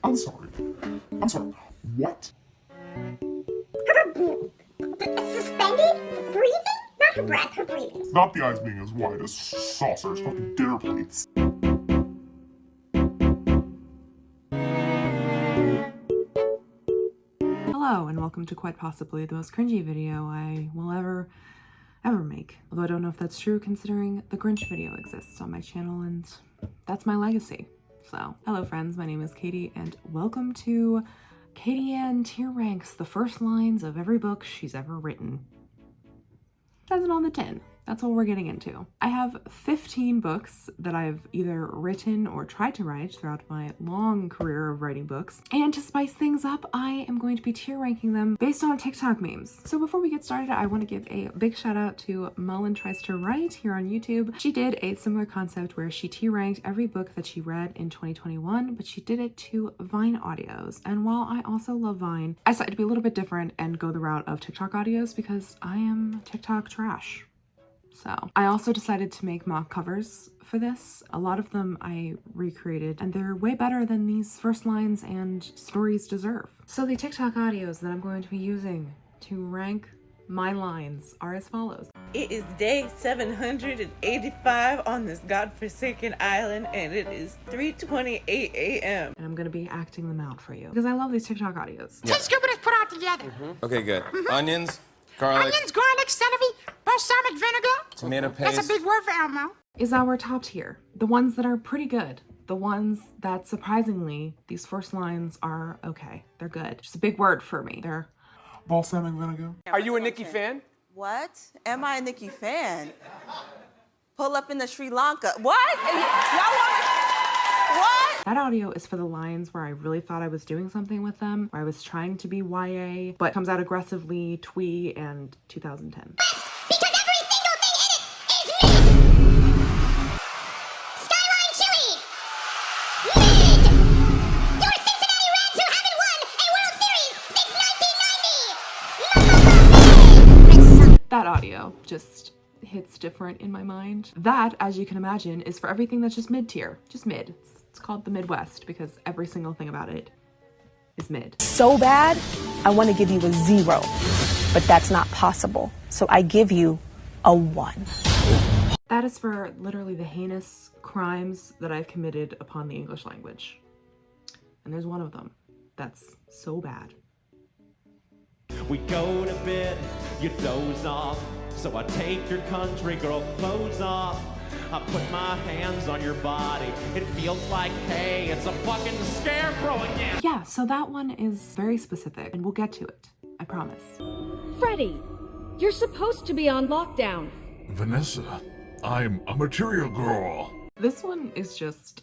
I'm sorry. I'm sorry. What? Suspended breathing? Not her breath, her breathing. Not the eyes being as wide as saucers, fucking dinner plates. Hello and welcome to quite possibly the most cringy video I will ever make. Although I don't know if that's true considering the Grinch video exists on my channel and that's my legacy. So, hello friends, my name is Katie and welcome to Katie Ann Tier Ranks the first lines of every book she's ever written. Says it on the tin. That's what we're getting into. I have 15 books that I've either written or tried to write throughout my long career of writing books. And to spice things up, I am going to be tier ranking them based on TikTok memes. So before we get started, I want to give a big shout out to Malin Tries to Write here on YouTube. She did a similar concept where she tier ranked every book that she read in 2021, but she did it to Vine audios. And while I also love Vine, I decided to be a little bit different and go the route of TikTok audios because I am TikTok trash. So I also decided to make mock covers for this. A lot of them I recreated and they're way better than these first lines and stories deserve. So the TikTok audios that I'm going to be using to rank my lines are as follows. It is day 785 on this godforsaken island and it is 3:28 a.m. And I'm going to be acting them out for you because I love these TikTok audios. Yeah. 10 scuba put out together. Okay, good. Onions, garlic, Onions, garlic, celery, balsamic vinegar. tomato paste. That's a big word for Elmo. Is our top tier. The ones that are pretty good. The ones that surprisingly, these first lines are okay. They're good. Just a big word for me. They're Balsamic vinegar? Are you a Nicki fan? What? Am I a Nicki fan? Pull up in the Sri Lanka. What? Y'all want what? That audio is for the lines where I really thought I was doing something with them, where I was trying to be YA, but comes out aggressively twee and 2010. Because every single thing in it is mid! Skyline Chili! Mid! Your Cincinnati Reds who haven't won a World Series since 1990! That audio just hits different in my mind. That, as you can imagine, is for everything that's just mid-tier. Just mid. It's called the Midwest because every single thing about it is mid. So bad, I want to give you a 0, but that's not possible. So I give you a 1. That is for literally the heinous crimes that I've committed upon the English language. And there's one of them that's so bad. We go to bed, you doze off. So I take your country girl clothes off. I put my hands on your body. It feels like, hey, it's a fucking scarecrow again. Yeah, so that one is very specific and we'll get to it. I promise. Freddy, you're supposed to be on lockdown. Vanessa, I'm a material girl. This one is just,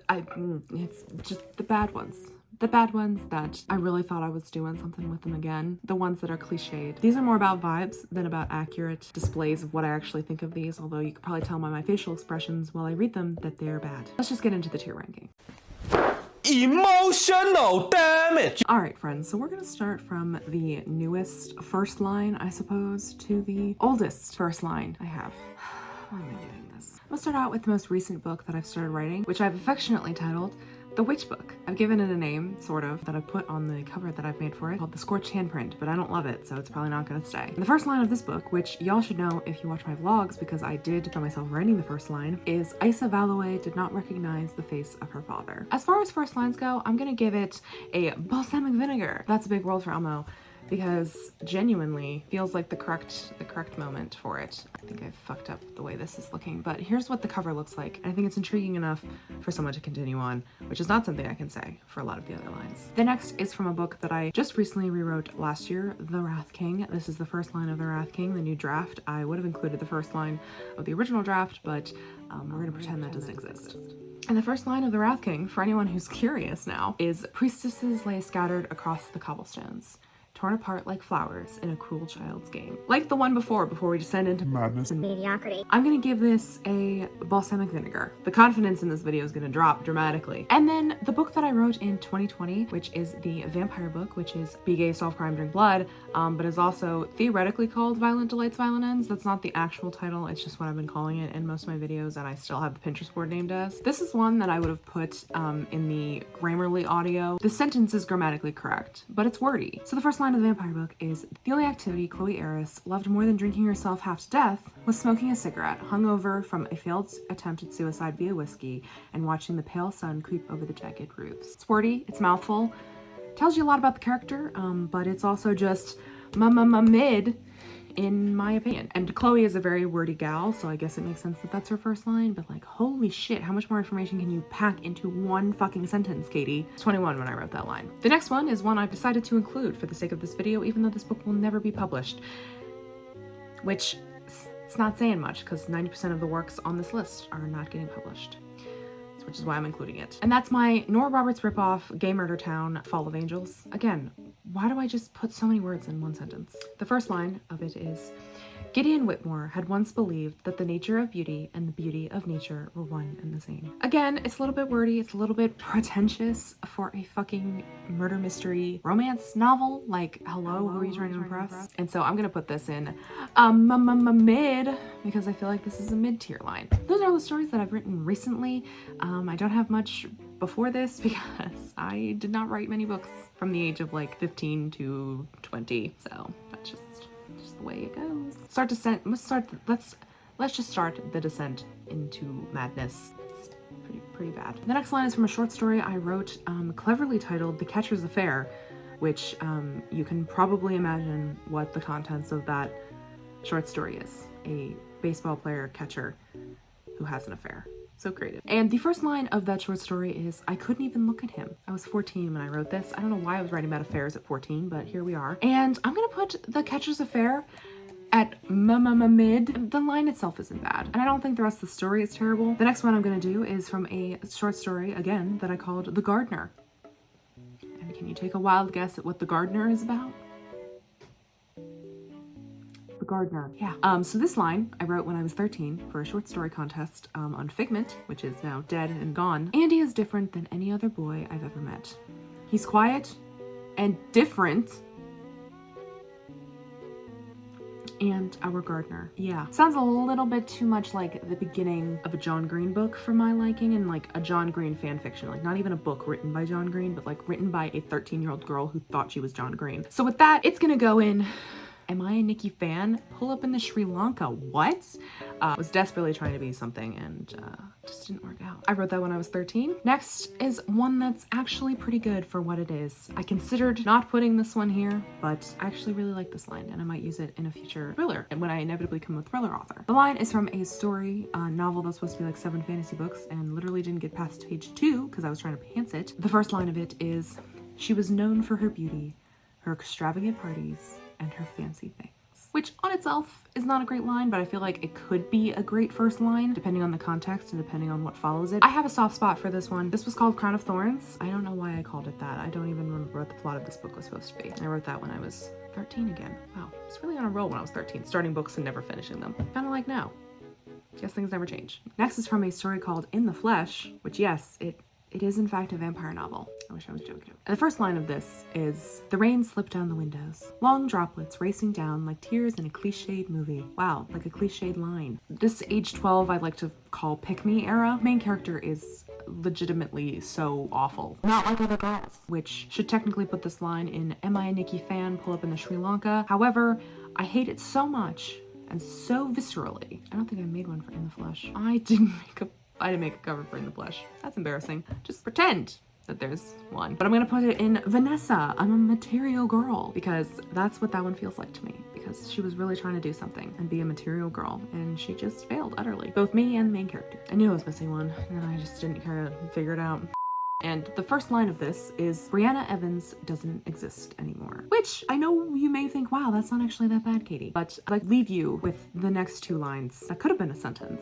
it's just the bad ones. The bad ones that I really thought I was doing something with them again. The ones that are cliched. These are more about vibes than about accurate displays of what I actually think of these, although you could probably tell by my facial expressions while I read them that they're bad. Let's just get into the tier ranking. Emotional damage. All right, friends, so we're gonna start from the newest first line, I suppose, to the oldest first line I have. Why am I doing this? I'm gonna start out with the most recent book that I've started writing, which I've affectionately titled The Witch Book. I've given it a name, sort of, that I put on the cover that I've made for it, called The Scorched Handprint, but I don't love it, so it's probably not gonna stay. And the first line of this book, which y'all should know if you watch my vlogs, because I did film myself writing the first line, is Isa Valloway did not recognize the face of her father. As far as first lines go, I'm gonna give it a balsamic vinegar. That's a big world for Elmo, because genuinely feels like the correct moment for it. I think I fucked up the way this is looking, but here's what the cover looks like. And I think it's intriguing enough for someone to continue on, which is not something I can say for a lot of the other lines. The next is from a book that I just recently rewrote last year, The Wrath King. This is the first line of The Wrath King, the new draft. I would have included the first line of the original draft, but we're gonna pretend that doesn't exist. And the first line of The Wrath King, for anyone who's curious now, is priestesses lay scattered across the cobblestones. torn apart like flowers in a cruel child's game. Like the one before we descend into Madness. Mediocrity. I'm gonna give this a balsamic vinegar. The confidence in this video is gonna drop dramatically. And then the book that I wrote in 2020, which is the vampire book, which is Be Gay, Solve Crime, Drink Blood, but is also theoretically called Violent Delights, Violent Ends. That's not the actual title, it's just what I've been calling it in most of my videos, and I still have the Pinterest board named as. This is one that I would have put in the Grammarly audio. The sentence is grammatically correct, but it's wordy. So the first line of the vampire book is, the only activity Chloe Aris loved more than drinking herself half to death was smoking a cigarette, hungover from a failed attempt at suicide via whiskey, and watching the pale sun creep over the jagged roofs. It's wordy, it's mouthful, tells you a lot about the character, but it's also just mid, in my opinion. And Chloe is a very wordy gal, so I guess it makes sense that that's her first line, but like, holy shit, how much more information can you pack into one fucking sentence, Katie? I was 21 when I wrote that line. The next one is one I've decided to include for the sake of this video, even though this book will never be published. Which, it's not saying much, because 90% of the works on this list are not getting published, which is why I'm including it. And that's my Nora Roberts ripoff, Gay Murder Town, Fall of Angels. Again, why do I just put so many words in one sentence? The first line of it is, Gideon Whitmore had once believed that the nature of beauty and the beauty of nature were one and the same. Again, it's a little bit wordy, it's a little bit pretentious for a fucking murder mystery romance novel. Like, hello, who are you trying to impress? And so I'm gonna put this in mid, because I feel like this is a mid-tier line. Those are all the stories that I've written recently. I don't have much before this because I did not write many books from the age of like 15 to 20, so that's just the way it goes. Let's just start the descent into madness. It's pretty bad. The next line is from a short story I wrote, cleverly titled The Catcher's Affair, which you can probably imagine what the contents of that short story is. A baseball player catcher who has an affair. So creative. And the first line of that short story is, I couldn't even look at him. I was 14 when I wrote this. I don't know why I was writing about affairs at 14, but here we are. And I'm gonna put The Catcher's Affair at mid. The line itself isn't bad, and I don't think the rest of the story is terrible. The next one I'm gonna do is from a short story, again, that I called The Gardener. And can you take a wild guess at what The Gardener is about? The Gardener. Yeah. So this line I wrote when I was 13 for a short story contest on Figment, which is now dead and gone. Andy is different than any other boy I've ever met. He's quiet and different. And our gardener. Yeah. Sounds a little bit too much like the beginning of a John Green book for my liking, and like a John Green fan fiction. Like, not even a book written by John Green, but like written by a 13-year-old girl who thought she was John Green. So with that, it's gonna go in, am I a Nikki fan? Pull up in the Sri Lanka. What? Was desperately trying to be something and just didn't work out. I wrote that when I was 13. Next is one that's actually pretty good for what it is. I considered not putting this one here, but I actually really like this line and I might use it in a future thriller when I inevitably become a thriller author. The line is from a story, novel that's supposed to be like 7 fantasy books and literally didn't get past page 2 because I was trying to pants it. The first line of it is, she was known for her beauty, her extravagant parties, and her fancy things. Which on itself is not a great line, but I feel like it could be a great first line depending on the context and depending on what follows it. I have a soft spot for this one. This was called Crown of Thorns. I don't know why I called it that. I don't even remember what the plot of this book was supposed to be. I wrote that when I was 13 again. Wow, I was really on a roll when I was 13, starting books and never finishing them. Kind of like now. Guess things never change. Next is from a story called In the Flesh, which yes, it is in fact a vampire novel. I wish I was joking. And the first line of this is, the rain slipped down the windows, long droplets racing down like tears in a cliched movie. Wow, like a cliched line. This age 12 I like to call pick-me era. Main character is legitimately so awful. Not like other girls. Which should technically put this line in, am I a Nikki fan? Pull up in the Sri Lanka. However, I hate it so much and so viscerally. I don't think I made one for In the Flesh. I didn't make a cover for In the Flesh. That's embarrassing. Just pretend that there's one. But I'm gonna put it in Vanessa, I'm a material girl, because that's what that one feels like to me. Because she was really trying to do something and be a material girl, and she just failed utterly. Both me and the main character. I knew I was missing one, and I just didn't care to figure it out. And the first line of this is, Brianna Evans doesn't exist anymore. Which, I know you may think, wow, that's not actually that bad, Katie. But I'd like to leave you with the next 2 lines. That could have been a sentence.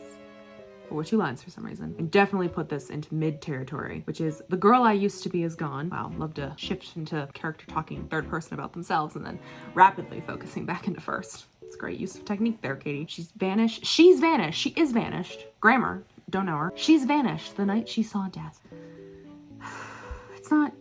or 2 lines for some reason, and definitely put this into mid territory, which is the girl I used to be is gone. Wow, love to shift into character talking third person about themselves and then rapidly focusing back into first. It's great use of technique there, Katie. She's vanished. She's vanished. She is vanished. Grammar. Don't know her. She's vanished the night she saw death. It's not...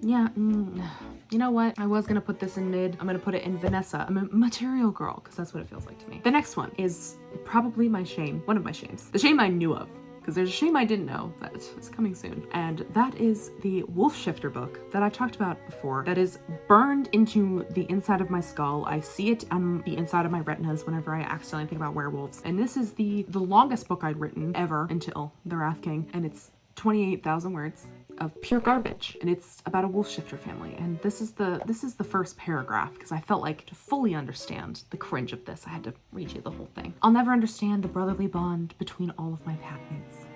Yeah, you know what? I was gonna put this in mid. I'm gonna put it in Vanessa. I'm a material girl, because that's what it feels like to me. The next one is probably my shame. One of my shames. The shame I knew of, because there's a shame I didn't know that is coming soon. And that is the Wolf Shifter book that I've talked about before, that is burned into the inside of my skull. I see it on the inside of my retinas whenever I accidentally think about werewolves. And this is the longest book I'd written ever until The Wrath King, and it's 28,000 words of pure garbage, and it's about a wolf shifter family. And this is the first paragraph, because I felt like to fully understand the cringe of this, I had to read you the whole thing. I'll never understand the brotherly bond between all of my packmates.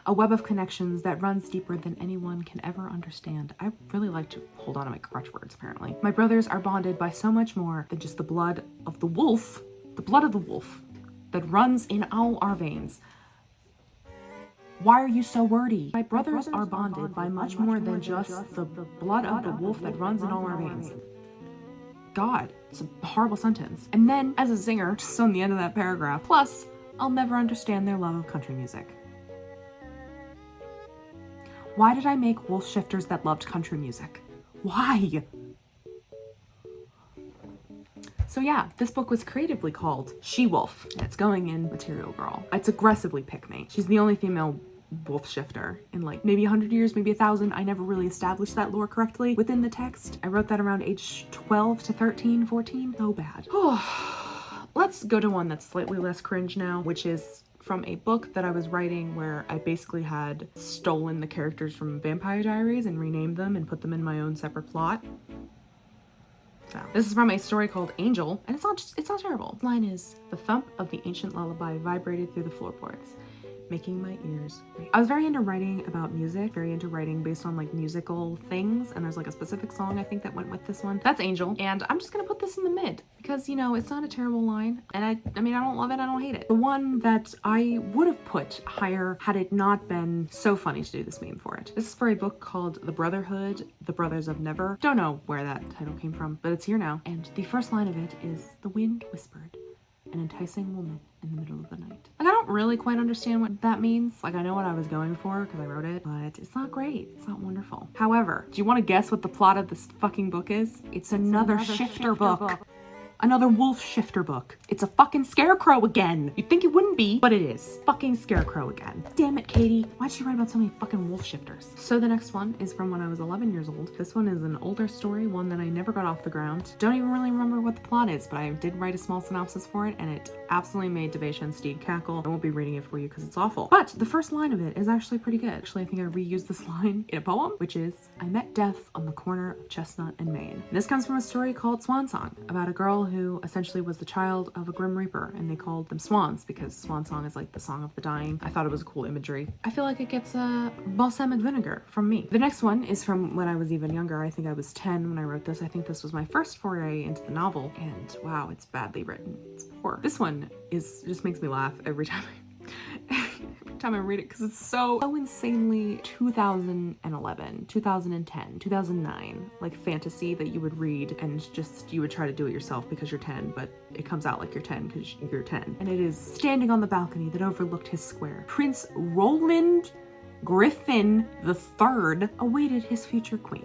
A web of connections that runs deeper than anyone can ever understand. I really like to hold on to my crutch words, apparently. My brothers are bonded by so much more than just the blood of the wolf that runs in all our veins. Why are you so wordy? My brothers are bonded by much more than just the blood of the wolf that runs in all our veins. God, it's a horrible sentence. And then, as a zinger, just on the end of that paragraph, plus, I'll never understand their love of country music. Why did I make wolf shifters that loved country music? Why? So yeah, this book was creatively called She-Wolf. It's going in Material Girl. It's aggressively pick-me. She's the only female wolf shifter in like maybe 100 years, maybe 1,000. I never really established that lore correctly within the text. I wrote that around age 12 to 13, 14. So bad. Let's go to one that's slightly less cringe now, which is from a book that I was writing where I basically had stolen the characters from Vampire Diaries and renamed them and put them in my own separate plot. So, this is from a story called Angel, and it's not terrible. The line is, the thump of the ancient lullaby vibrated through the floorboards, making my ears ring. I was very into writing about music, very into writing based on like musical things, and there's like a specific song I think that went with this one. That's Angel, and I'm just gonna put this in the mid because, you know, it's not a terrible line, and I mean, I don't love it, I don't hate it. The one that I would have put higher had it not been so funny to do this meme for it. This is for a book called The Brotherhood, The Brothers of Never. Don't know where that title came from, but it's here now. And the first line of it is, the wind whispered, an enticing woman in the middle of the night. Like, I don't really quite understand what that means. Like, I know what I was going for because I wrote it, but it's not great. It's not wonderful. However, do you want to guess what the plot of this fucking book is? It's another shifter book. Another wolf shifter book. It's a fucking scarecrow again. You'd think it wouldn't be, but it is. Fucking scarecrow again. Damn it, Katie. Why'd she write about so many fucking wolf shifters? So the next one is from when I was 11 years old. This one is an older story, one that I never got off the ground. Don't even really remember what the plot is, but I did write a small synopsis for it, and it absolutely made Devesha and Steed cackle. I won't be reading it for you because it's awful. But the first line of it is actually pretty good. Actually, I think I reused this line in a poem, which is, I met death on the corner of Chestnut and Main. This comes from a story called Swan Song, about a girl who essentially was the child of a Grim Reaper, and they called them swans because swan song is like the song of the dying. I thought it was cool imagery. I feel like it gets balsamic vinegar from me. The next one is from when I was even younger. I think I was 10 when I wrote this. I think this was my first foray into the novel, and wow, it's badly written. It's poor. This one just makes me laugh every time I read it because it's so insanely 2011, 2010, 2009, like fantasy that you would read and just you would try to do it yourself because you're 10, but it comes out like you're 10 because you're 10. And it is, standing on the balcony that overlooked his square, Prince Roland Griffin III awaited his future queen.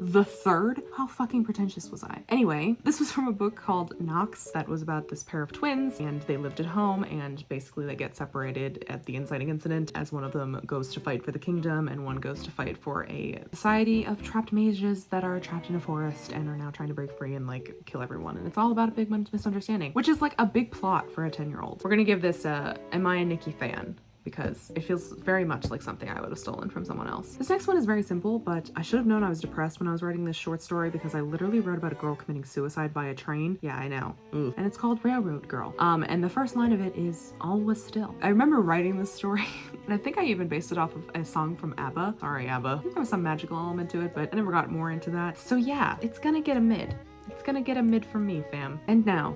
The third? How fucking pretentious was I? Anyway, this was from a book called Knox that was about this pair of twins, and they lived at home, and basically they get separated at the inciting incident as one of them goes to fight for the kingdom and one goes to fight for a society of trapped mages that are trapped in a forest and are now trying to break free and like kill everyone. And it's all about a big misunderstanding, which is like a big plot for a 10-year-old. We're gonna give this a Am I a Nikki fan? Because it feels very much like something I would have stolen from someone else. This next one is very simple, but I should have known I was depressed when I was writing this short story because I literally wrote about a girl committing suicide by a train. Yeah, I know. Ooh. And it's called Railroad Girl. And the first line of it is, all was still. I remember writing this story, and I think I even based it off of a song from ABBA. Sorry, ABBA. I think there was some magical element to it, but I never got more into that. So yeah, it's gonna get a mid. It's gonna get a mid from me, fam. And now,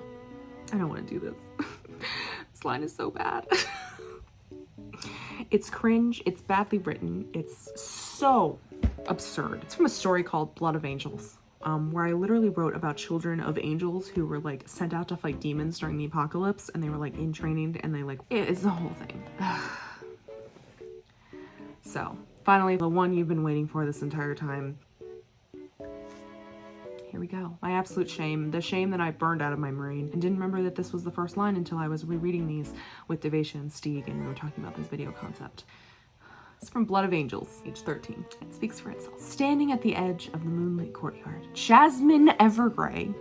I don't want to do this. This line is so bad. It's cringe, it's badly written, it's so absurd. It's from a story called Blood of Angels, where I literally wrote about children of angels who were like sent out to fight demons during the apocalypse, and they were like in training, and they like, it's the whole thing. So, finally, the one you've been waiting for this entire time. Here we go. My absolute shame. The shame that I burned out of my brain and didn't remember that this was the first line until I was rereading these with Devasia and Stieg, and we were talking about this video concept. It's from Blood of Angels, age 13. It speaks for itself. Standing at the edge of the moonlit courtyard, Jasmine Evergrey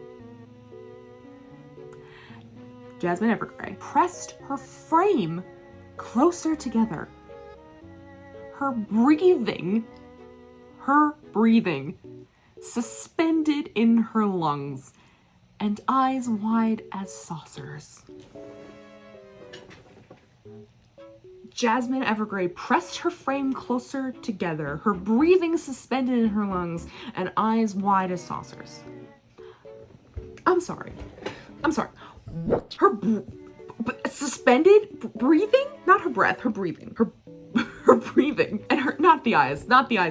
pressed her frame closer together. Her breathing suspended in her lungs, and eyes wide as saucers. Jasmine Evergrey pressed her frame closer together, her breathing suspended in her lungs, and eyes wide as saucers. I'm sorry. Suspended breathing? Not her breath, her breathing. Her breathing. And her, not the eyes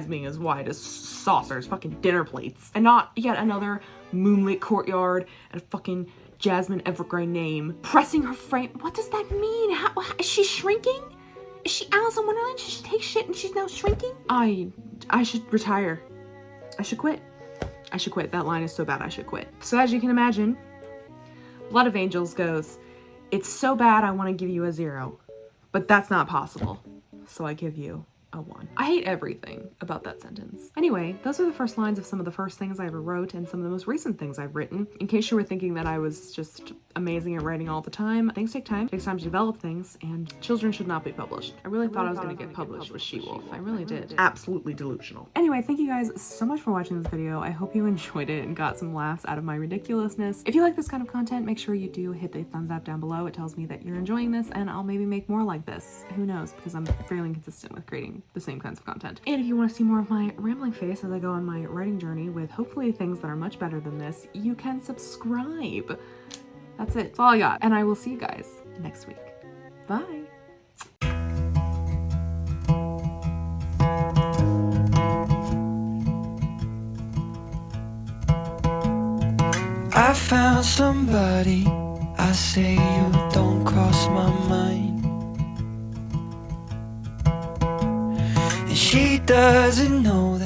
being as wide as saucers, fucking dinner plates. And not yet another moonlit courtyard and a fucking Jasmine Evergrey name. Pressing her frame. What does that mean? How, is she shrinking? Is she Alice in Wonderland? Should she take shit and she's now shrinking? I should retire. I should quit. That line is so bad, I should quit. So as you can imagine, Blood of Angels goes, it's so bad I want to give you a 0, but that's not possible. So I give you a 1. I hate everything about that sentence. Anyway, those are the first lines of some of the first things I ever wrote and some of the most recent things I've written. In case you were thinking that I was just amazing at writing all the time, things take time. It takes time to develop things, and children should not be published. I really thought I was going to get published with She-Wolf. I really did. Absolutely delusional. Anyway, thank you guys so much for watching this video. I hope you enjoyed it and got some laughs out of my ridiculousness. If you like this kind of content, make sure you do hit the thumbs up down below. It tells me that you're enjoying this, and I'll maybe make more like this. Who knows, because I'm fairly consistent with creating the same kinds of content. And if you want to see more of my rambling face as I go on my writing journey with hopefully things that are much better than this, you can subscribe. That's it. That's all I got. And I will see you guys next week. Bye. I found somebody, I say you don't cross my mind. And she doesn't know that